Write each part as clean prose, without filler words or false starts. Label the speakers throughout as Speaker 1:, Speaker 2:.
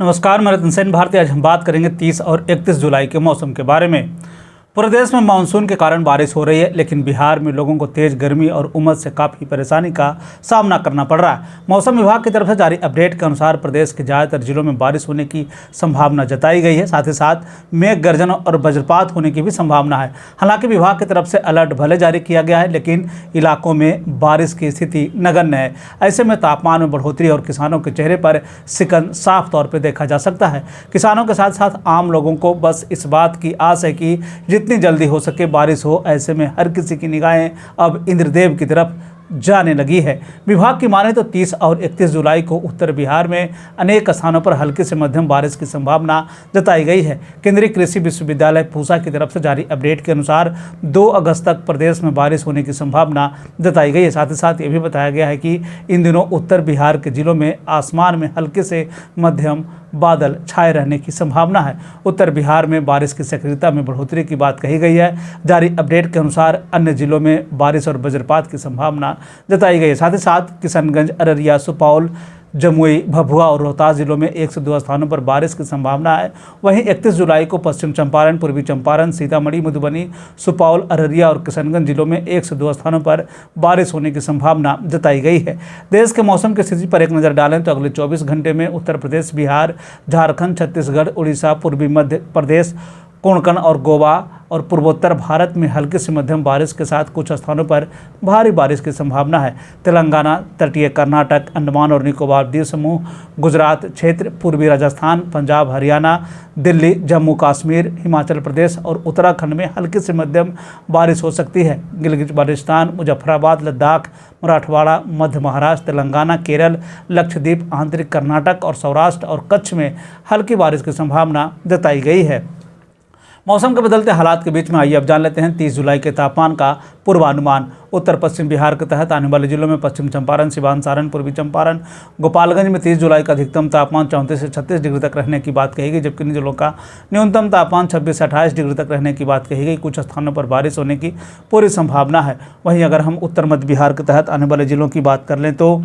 Speaker 1: नमस्कार, मैं रतन सेन भारती। आज हम बात करेंगे 30 और 31 जुलाई के मौसम के बारे में। पूरे देश में मानसून के कारण बारिश हो रही है, लेकिन बिहार में लोगों को तेज गर्मी और उमस से काफ़ी परेशानी का सामना करना पड़ रहा है। मौसम विभाग की तरफ से जारी अपडेट के अनुसार प्रदेश के ज़्यादातर जिलों में बारिश होने की संभावना जताई गई है। साथ ही साथ मेघ गर्जन और वज्रपात होने की भी संभावना है। हालांकि विभाग की तरफ से अलर्ट भले जारी किया गया है, लेकिन इलाकों में बारिश की स्थिति नगण्य है। ऐसे में तापमान में बढ़ोतरी और किसानों के चेहरे पर सिकन साफ तौर पर देखा जा सकता है। किसानों के साथ साथ आम लोगों को बस इस बात की आस है कि जितनी जल्दी हो सके बारिश हो। ऐसे में हर किसी की निगाहें अब इंद्रदेव की तरफ जाने लगी है। विभाग की माने तो 30 और 31 जुलाई को उत्तर बिहार में अनेक स्थानों पर हल्की से मध्यम बारिश की संभावना जताई गई है। केंद्रीय कृषि विश्वविद्यालय पूसा की तरफ से जारी अपडेट के अनुसार 2 अगस्त तक प्रदेश में बारिश होने की संभावना जताई गई है। साथ ही साथ ये भी बताया गया है कि इन दिनों उत्तर बिहार के जिलों में आसमान में हल्के से मध्यम बादल छाए रहने की संभावना है। उत्तर बिहार में बारिश की सक्रियता में बढ़ोतरी की बात कही गई है। जारी अपडेट के अनुसार अन्य जिलों में बारिश और वज्रपात की संभावना जताई गई है। साथ ही साथ किशनगंज, अररिया, सुपौल, जमुई, भभुआ और रोहतास जिलों में 1 से 2 स्थानों पर बारिश की संभावना है। वहीं 31 जुलाई को पश्चिम चंपारण, पूर्वी चंपारण, सीतामढ़ी, मधुबनी, सुपौल, अररिया और किशनगंज जिलों में 1 से 2 स्थानों पर बारिश होने की संभावना जताई गई है। देश के मौसम की स्थिति पर एक नज़र डालें तो अगले 24 घंटे में उत्तर प्रदेश, बिहार, झारखंड, छत्तीसगढ़, उड़ीसा, पूर्वी मध्य प्रदेश, कोंकण और गोवा और पूर्वोत्तर भारत में हल्की से मध्यम बारिश के साथ कुछ स्थानों पर भारी बारिश की संभावना है। तेलंगाना, तटीय कर्नाटक, अंडमान और निकोबार द्वीप समूह, गुजरात क्षेत्र, पूर्वी राजस्थान, पंजाब, हरियाणा, दिल्ली, जम्मू कश्मीर, हिमाचल प्रदेश और उत्तराखंड में हल्की से मध्यम बारिश हो सकती है। गिलगित बाल्टिस्तान, मुजफ्फराबाद, लद्दाख, मराठवाड़ा, मध्य महाराष्ट्र, तेलंगाना, केरल, लक्षद्वीप, आंतरिक कर्नाटक और सौराष्ट्र और कच्छ में हल्की बारिश की संभावना जताई गई है। मौसम के बदलते हालात के बीच में आइए अब जान लेते हैं 30 जुलाई के तापमान का पूर्वानुमान। उत्तर पश्चिम बिहार के तहत आने वाले जिलों में पश्चिम चंपारण, सिवान, सारण, पूर्वी चंपारण, गोपालगंज में 30 जुलाई का अधिकतम तापमान 34 से 36 डिग्री तक रहने की बात कही गई, जबकि इन जिलों का न्यूनतम तापमान 26 से 28 डिग्री तक रहने की बात कही गई। कुछ स्थानों पर बारिश होने की पूरी संभावना है। वहीं अगर हम उत्तर मध्य बिहार के तहत आने वाले जिलों की बात कर लें तो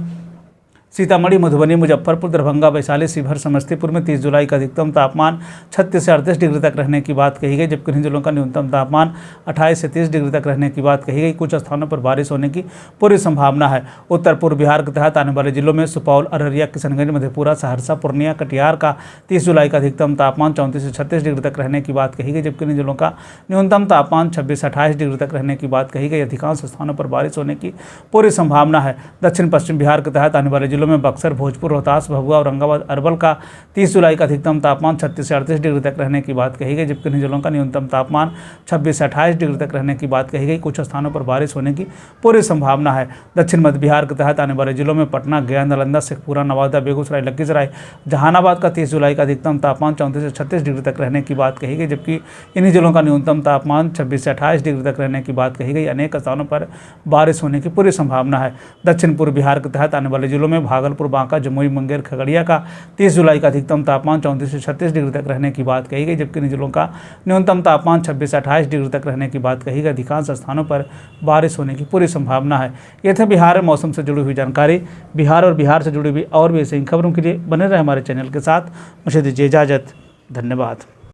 Speaker 1: सीतामढ़ी, मधुबनी, मुजफ्फरपुर, दरभंगा, वैशाली, शिवहर, समस्तीपुर में 30 जुलाई का अधिकतम तापमान 36 से 38 डिग्री तक रहने की बात कही गई, जबकि इन जिलों का न्यूनतम तापमान 28 से 30 डिग्री तक रहने की बात कही गई। कुछ स्थानों पर बारिश होने की पूरी संभावना है। उत्तर पूर्व बिहार के तहत आने वाले जिलों में सुपौल, अररिया, किशनगंज, मधेपुरा, सहरसा, पूर्णिया, कटिहार का 30 जुलाई का अधिकतम तापमान 34 से 36 डिग्री तक रहने की बात कही गई, जबकि इन जिलों का न्यूनतम तापमान 26 से 28 डिग्री तक रहने की बात कही गई। अधिकांश स्थानों पर बारिश होने की पूरी संभावना है। दक्षिण पश्चिम बिहार के तहत आने वाले जिलों में बक्सर, भोजपुर, रोहतास, भभुआ, औरंगाबाद, अरवल का 30 जुलाई का अधिकतम तापमान 36 से 38 डिग्री तक रहने की बात कही गई, जबकि इन जिलों का न्यूनतम तापमान 26 से 28 डिग्री तक रहने की बात कही गई। कुछ स्थानों पर बारिश होने की पूरी संभावना है। दक्षिण मध्य बिहार के तहत आने वाले जिलों में पटना, गया, नालंदा, शेखपुरा, नवादा, बेगूसराय, लखीसराय, जहानाबाद का 30 जुलाई का अधिकतम तापमान 34 से 36 डिग्री तक रहने की बात कही गई, जबकि इन्हीं जिलों का न्यूनतम तापमान 26 से 28 डिग्री तक रहने की बात कही गई। अनेक स्थानों पर बारिश होने की पूरी संभावना है। दक्षिण पूर्व बिहार के तहत आने वाले जिलों में भागलपुर, बांका, जमुई, मुंगेर, खगड़िया का 30 जुलाई का अधिकतम तापमान 34 से 36 डिग्री तक रहने की बात कही गई, जबकि इन जिलों का न्यूनतम तापमान 26 से 28 डिग्री तक रहने की बात कही गई। अधिकांश स्थानों पर बारिश होने की पूरी संभावना है। ये थे बिहार में मौसम से जुड़ी हुई जानकारी। बिहार और बिहार से जुड़ी हुई और भी ऐसी खबरों के लिए बने रहे हमारे चैनल के साथ। मुझे दीजिए इजाज़त। धन्यवाद।